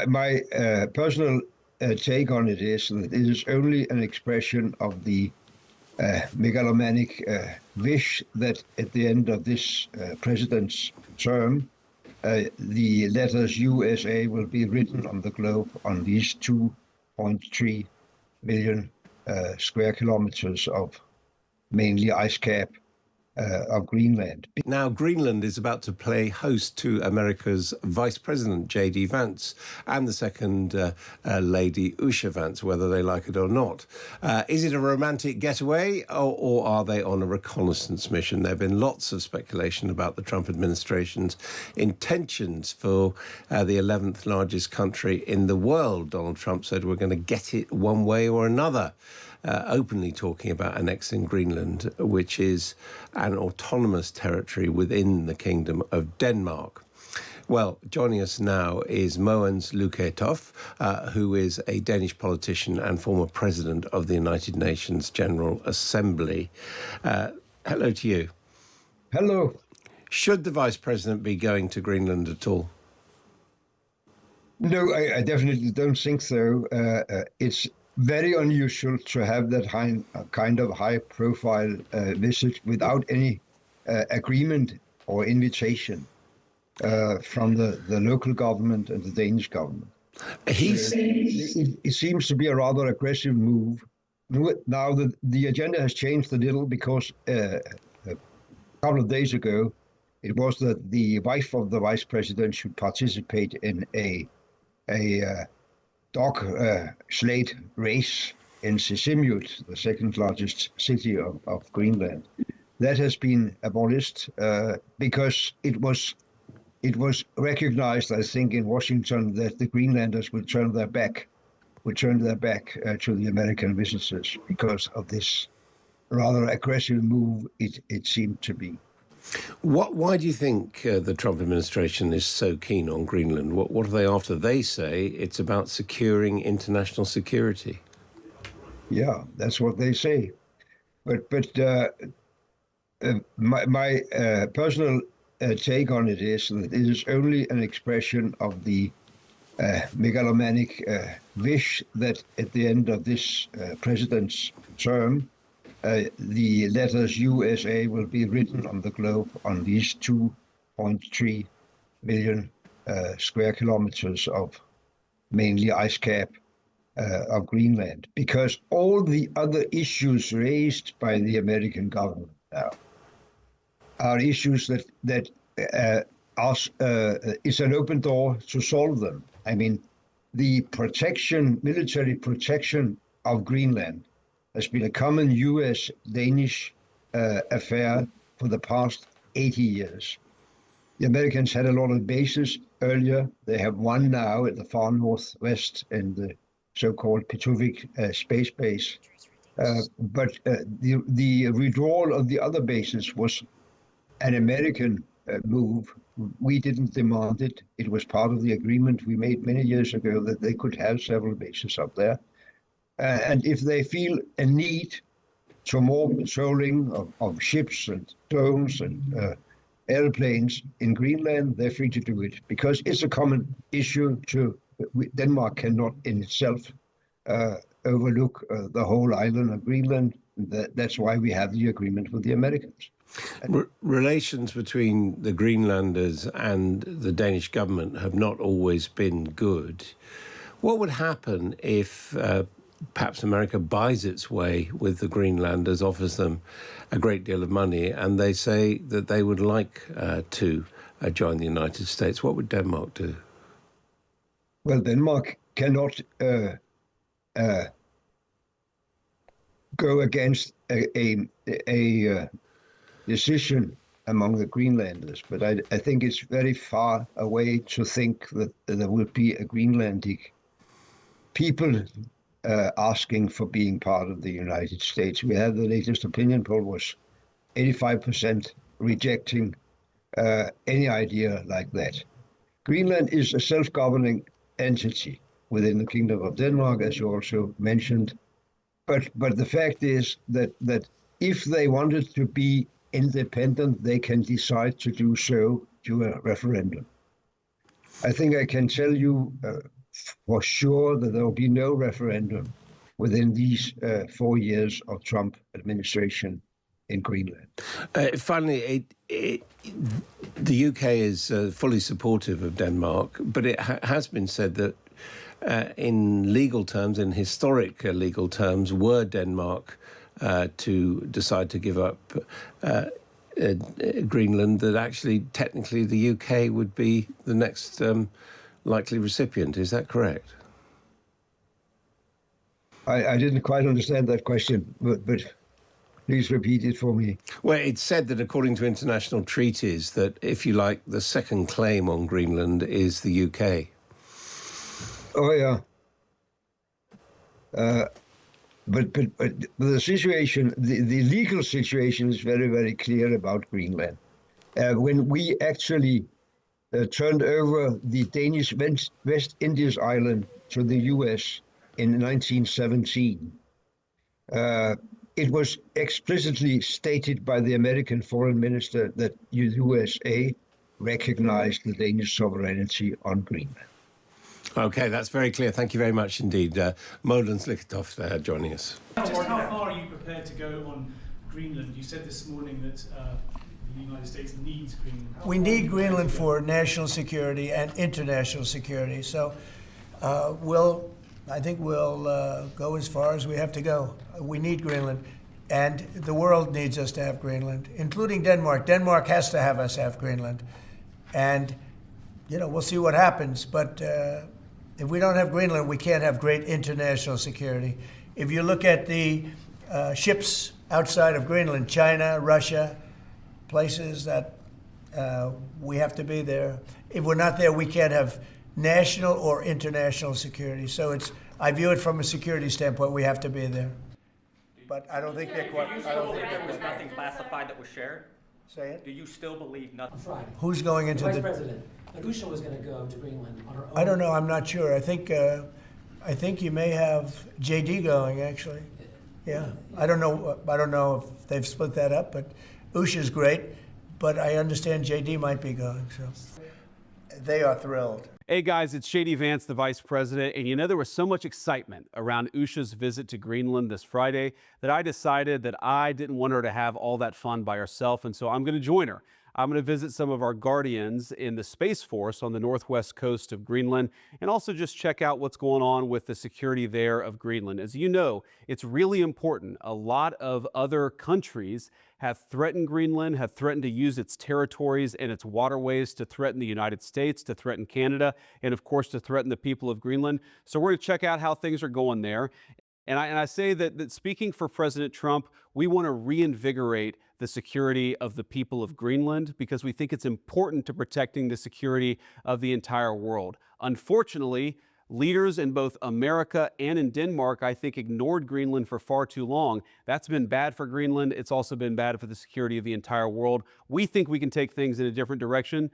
My personal take on it is that it is only an expression of the megalomanic wish that at the end of this president's term, the letters USA will be written on the globe on these 2.3 million square kilometers of mainly icecap of Greenland. Now, Greenland is about to play host to America's Vice President, J.D. Vance, and the second lady, Usha Vance, whether they like it or not. Is it a romantic getaway, or are they on a reconnaissance mission? There have been lots of speculation about the Trump administration's intentions for the 11th largest country in the world. Donald Trump said we're going to get it one way or another. Openly talking about annexing Greenland, which is an autonomous territory within the Kingdom of Denmark. Well, joining us now is Mogens Lykketoft, who is a Danish politician and former president of the United Nations General Assembly. Hello to you. Hello. Should the Vice President be going to Greenland at all? No, I definitely don't think so. It's very unusual to have that kind of high-profile visit without any agreement or invitation from the local government and the Danish government. It seems to be a rather aggressive move. Now the agenda has changed a little because a couple of days ago, it was that the wife of the vice president should participate in a dog sled race in Sisimiut, the second largest city of Greenland. That has been abolished because it was recognized, I think, in Washington that the Greenlanders would turn their back to the American visitors because of this rather aggressive move it seemed to be. Why do you think the Trump administration is so keen on Greenland? What are they after? They say it's about securing international security. Yeah, that's what they say. But my personal take on it is that it is only an expression of the megalomanic wish that at the end of this president's term, the letters USA will be written on the globe on these 2.3 million square kilometers of mainly icecap of Greenland, because all the other issues raised by the American government now are issues that is an open door to solve them. I mean, the military protection of Greenland has been a common U.S.-Danish affair for the past 80 years. The Americans had a lot of bases earlier. They have one now at the far northwest in the so-called Pituvik space base. But the withdrawal of the other bases was an American move. We didn't demand it. It was part of the agreement we made many years ago that they could have several bases up there. And if they feel a need to more patrolling of ships and drones and airplanes in Greenland, they're free to do it because it's a common issue. Denmark cannot in itself overlook the whole island of Greenland. That's why we have the agreement with the Americans. Relations between the Greenlanders and the Danish government have not always been good. What would happen if perhaps America buys its way with the Greenlanders, offers them a great deal of money, and they say that they would like to join the United States? What would Denmark do? Well, Denmark cannot go against a decision among the Greenlanders, but I think it's very far away to think that there will be a Greenlandic people asking for being part of the United States. We had the latest opinion poll was 85% rejecting any idea like that. Greenland is a self-governing entity within the Kingdom of Denmark, as you also mentioned. But the fact is that if they wanted to be independent, they can decide to do so through a referendum. I think I can tell you for sure that there will be no referendum within these 4 years of Trump administration in Greenland. Finally, the UK is fully supportive of Denmark, but it has been said that in legal terms, in historic legal terms, were Denmark to decide to give up Greenland, that actually technically the UK would be the next likely recipient. Is that correct? I didn't quite understand that question, but please repeat it for me. Well, it's said that according to international treaties that, if you like, the second claim on Greenland is the UK. Oh, yeah. But the situation, the legal situation is very, very clear about Greenland. When we actually turned over the Danish West Indies island to the US in 1917, it was explicitly stated by the American foreign minister that the USA recognized the Danish sovereignty on Greenland. Okay, that's very clear. Thank you very much indeed. Mogens Lykketoft joining us. Just how far are you prepared to go on Greenland? You said this morning that the United States needs Greenland. We need Greenland for national security and international security. So I think we'll go as far as we have to go. We need Greenland, and the world needs us to have Greenland, including Denmark. Denmark has to have us have Greenland, and we'll see what happens. But if we don't have Greenland, we can't have great international security. If you look at the ships outside of Greenland, China, Russia, places that we have to be there. If we're not there, we can't have national or international security. So I view it from a security standpoint, we have to be there. But I don't think they're quite. Do you still believe there was nothing classified that was shared? Say it? Do you still believe nothing? Friday. Who's going into Vice President. But Usha was going to go to Greenland on her own. I don't know. I'm not sure. I think you may have JD going, actually. Yeah. I don't know if they've split that up, but Usha's great. But I understand JD might be going. So they are thrilled. Hey guys, it's Shady Vance, the Vice President, and there was so much excitement around Usha's visit to Greenland this Friday that I decided that I didn't want her to have all that fun by herself, and so I'm going to join her. I'm going to visit some of our guardians in the Space Force on the northwest coast of Greenland and also just check out what's going on with the security there of Greenland. As you know, it's really important. A lot of other countries have threatened Greenland, have threatened to use its territories and its waterways to threaten the United States, to threaten Canada, and of course to threaten the people of Greenland. So we're going to check out how things are going there. And I say that speaking for President Trump, we want to reinvigorate the security of the people of Greenland because we think it's important to protecting the security of the entire world. Unfortunately, leaders in both America and in Denmark, I think, ignored Greenland for far too long. That's been bad for Greenland. It's also been bad for the security of the entire world. We think we can take things in a different direction,